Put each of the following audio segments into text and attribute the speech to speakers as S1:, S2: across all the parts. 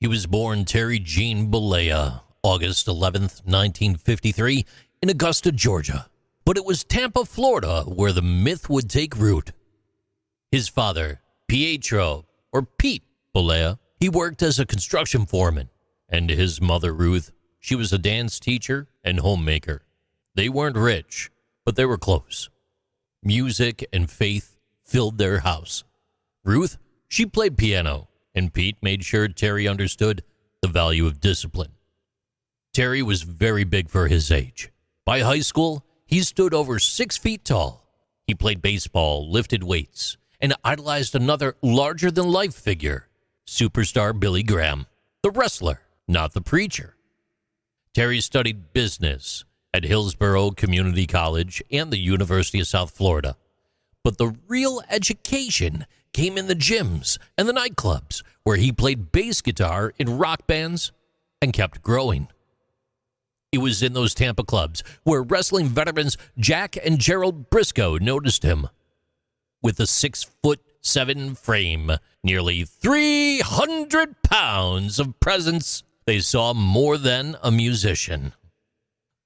S1: He was born Terry Gene Bollea, August 11th, 1953, in Augusta, Georgia. But it was Tampa, Florida, where the myth would take root. His father, Pietro, or Pete Bollea, he worked as a construction foreman. And his mother, Ruth, she was a dance teacher and homemaker. They weren't rich, but they were close. Music and faith filled their house. Ruth, she played piano, and Pete made sure Terry understood the value of discipline. Terry was very big for his age. By high school, he stood over 6 feet tall. He played baseball, lifted weights, and idolized another larger-than-life figure, superstar Billy Graham, the wrestler, not the preacher. Terry studied business at Hillsborough Community College and the University of South Florida. But the real education came in the gyms and the nightclubs, where he played bass guitar in rock bands and kept growing. It was in those Tampa clubs where wrestling veterans Jack and Gerald Briscoe noticed him. With a 6'7" frame, nearly 300 pounds of presence, they saw more than a musician.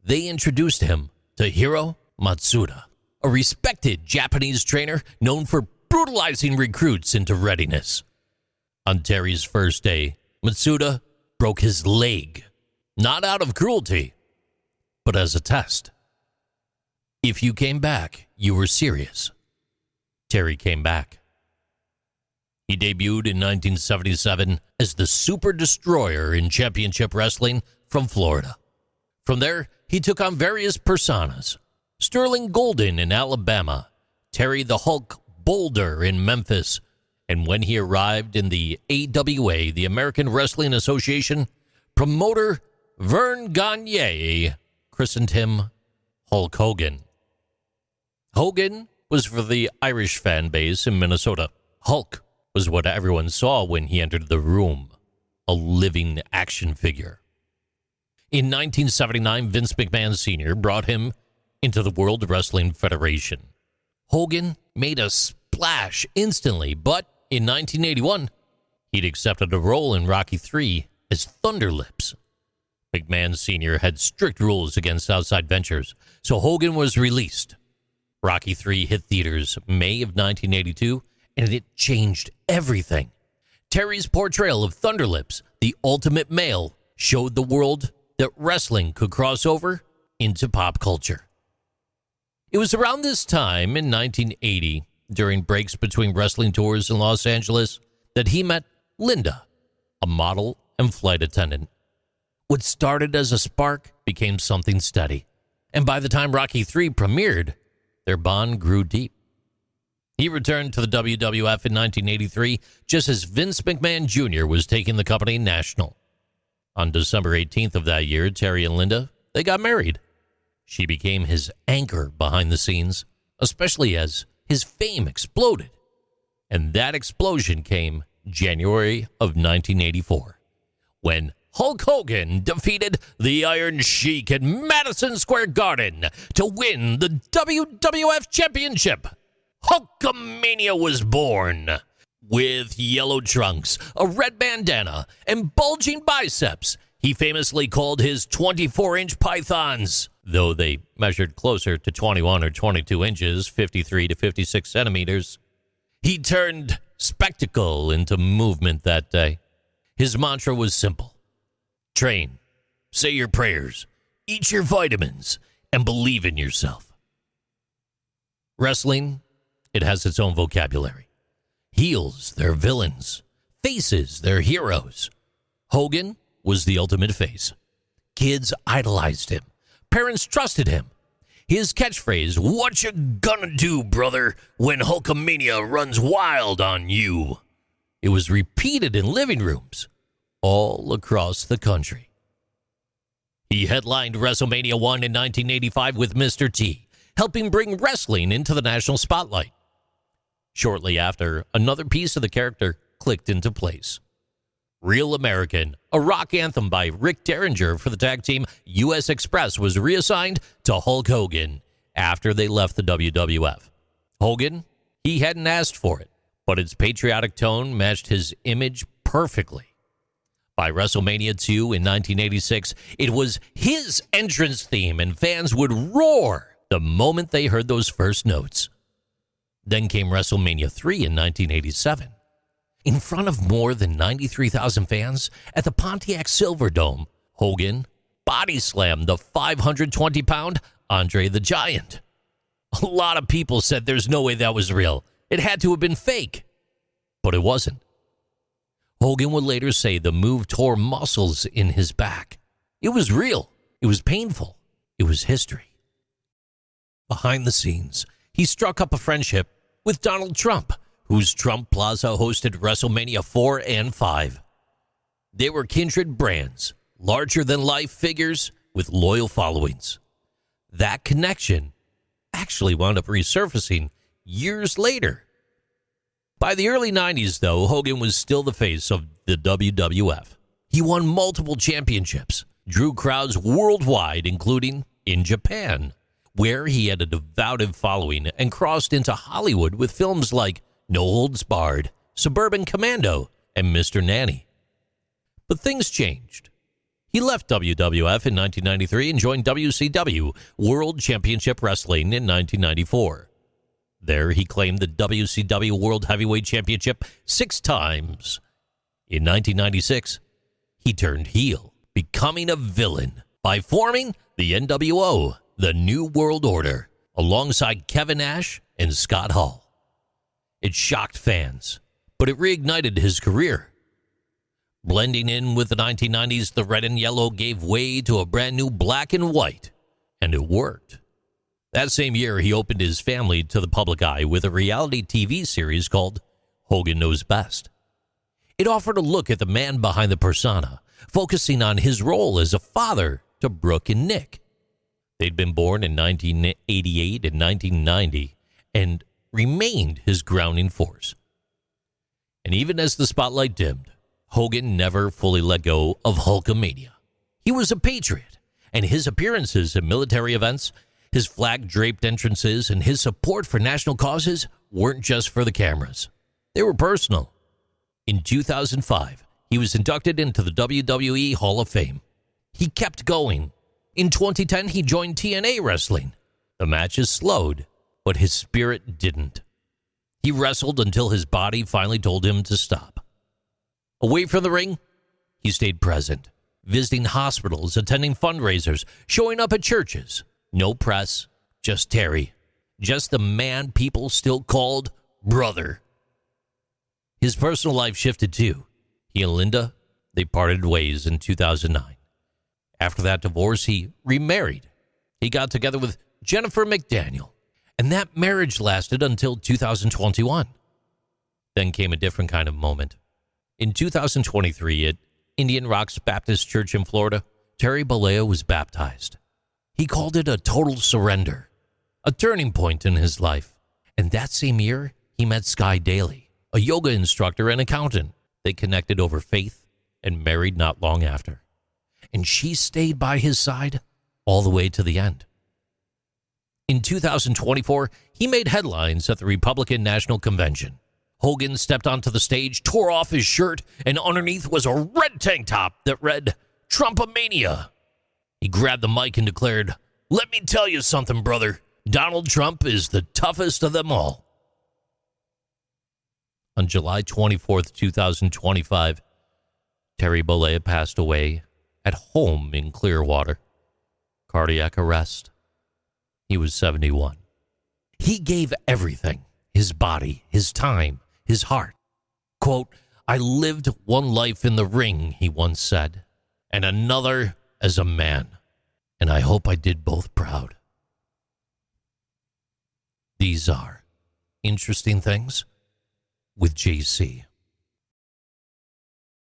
S1: They introduced him to Hiro Matsuda, a respected Japanese trainer known for brutalizing recruits into readiness. On Terry's first day, Matsuda broke his leg, not out of cruelty, but as a test. If you came back, you were serious. Terry came back. He debuted in 1977 as the Super Destroyer in Championship Wrestling from Florida. From there, he took on various personas. Sterling Golden in Alabama, Terry the Hulk Boulder in Memphis, and when he arrived in the AWA, the American Wrestling Association, promoter Vern Gagne christened him Hulk Hogan. Hogan was for the Irish fan base in Minnesota. Hulk was what everyone saw when he entered the room, a living action figure. In 1979, Vince McMahon Sr. brought him into the World Wrestling Federation. Hogan made a splash instantly, but in 1981, he'd accepted a role in Rocky III as Thunderlips. McMahon Sr. had strict rules against outside ventures, so Hogan was released. Rocky III hit theaters May of 1982, and it changed everything. Terry's portrayal of Thunderlips, the ultimate male, showed the world that wrestling could cross over into pop culture. It was around this time in 1980, during breaks between wrestling tours in Los Angeles, that he met Linda, a model and flight attendant. What started as a spark became something steady, and by the time Rocky III premiered, their bond grew deep. He returned to the WWF in 1983, just as Vince McMahon Jr. was taking the company national. On December 18th of that year, Terry and Linda, they got married. She became his anchor behind the scenes, especially as his fame exploded. And that explosion came January of 1984, when Hulk Hogan defeated the Iron Sheik at Madison Square Garden to win the WWF Championship. Hulkamania was born. With yellow trunks, a red bandana, and bulging biceps, he famously called his 24-inch pythons, though they measured closer to 21 or 22 inches, 53 to 56 centimeters. He turned spectacle into movement that day. His mantra was simple: train, say your prayers, eat your vitamins, and believe in yourself. Wrestling, it has its own vocabulary. Heels, they're villains. Faces, they're heroes. Hogan was the ultimate face. Kids idolized him. Parents trusted him. His catchphrase, "What you gonna do, brother, when Hulkamania runs wild on you?" It was repeated in living rooms all across the country. He headlined WrestleMania 1 in 1985 with Mr. T, helping bring wrestling into the national spotlight. Shortly after, another piece of the character clicked into place. Real American, a rock anthem by Rick Derringer for the tag team U.S. Express, was reassigned to Hulk Hogan after they left the WWF. Hogan, he hadn't asked for it, but its patriotic tone matched his image perfectly. By WrestleMania 2 in 1986, it was his entrance theme, and fans would roar the moment they heard those first notes. Then came WrestleMania 3 in 1987. In front of more than 93,000 fans at the Pontiac Silverdome, Hogan body slammed the 520-pound Andre the Giant. A lot of people said there's no way that was real. It had to have been fake. But it wasn't. Hogan would later say the move tore muscles in his back. It was real. It was painful. It was history. Behind the scenes, he struck up a friendship with Donald Trump, whose Trump Plaza hosted WrestleMania 4 and 5. They were kindred brands, larger-than-life figures with loyal followings. That connection actually wound up resurfacing years later. By the early 90s, though, Hogan was still the face of the WWF. He won multiple championships, drew crowds worldwide, including in Japan, where he had a devoted following, and crossed into Hollywood with films like No Holds Barred, Suburban Commando, and Mr. Nanny. But things changed. He left WWF in 1993 and joined WCW, World Championship Wrestling, in 1994. There, he claimed the WCW World Heavyweight Championship 6 times. In 1996, he turned heel, becoming a villain by forming the NWO, the New World Order, alongside Kevin Nash and Scott Hall. It shocked fans, but it reignited his career. Blending in with the 1990s, the red and yellow gave way to a brand new black and white, and it worked. That same year, he opened his family to the public eye with a reality TV series called Hogan Knows Best. It offered a look at the man behind the persona, focusing on his role as a father to Brooke and Nick. They'd been born in 1988 and 1990 and remained his grounding force. And even as the spotlight dimmed, Hogan never fully let go of Hulkamania. He was a patriot, and his appearances at military events, his flag-draped entrances, and his support for national causes weren't just for the cameras. They were personal. In 2005, he was inducted into the WWE Hall of Fame. He kept going. In 2010, he joined TNA Wrestling. The matches slowed, but his spirit didn't. He wrestled until his body finally told him to stop. Away from the ring, he stayed present, visiting hospitals, attending fundraisers, showing up at churches. No press, just Terry. Just the man people still called brother. His personal life shifted too. He and Linda, they parted ways in 2009. After that divorce, he remarried. He got together with Jennifer McDaniel, and that marriage lasted until 2021. Then came a different kind of moment. In 2023, at Indian Rocks Baptist Church in Florida, Terry Bollea was baptized. He called it a total surrender, a turning point in his life. And that same year, he met Sky Daly, a yoga instructor and accountant. They connected over faith and married not long after. And she stayed by his side all the way to the end. In 2024, he made headlines at the Republican National Convention. Hogan stepped onto the stage, tore off his shirt, and underneath was a red tank top that read, Trumpomania. He grabbed the mic and declared, "Let me tell you something, brother. Donald Trump is the toughest of them all." On July 24th, 2025, Terry Bollea passed away at home in Clearwater. Cardiac arrest. He was 71. He gave everything, his body, his time, his heart. Quote, "I lived one life in the ring," he once said, "and another as a man, and I hope I did both proud." These are Interesting Things with JC.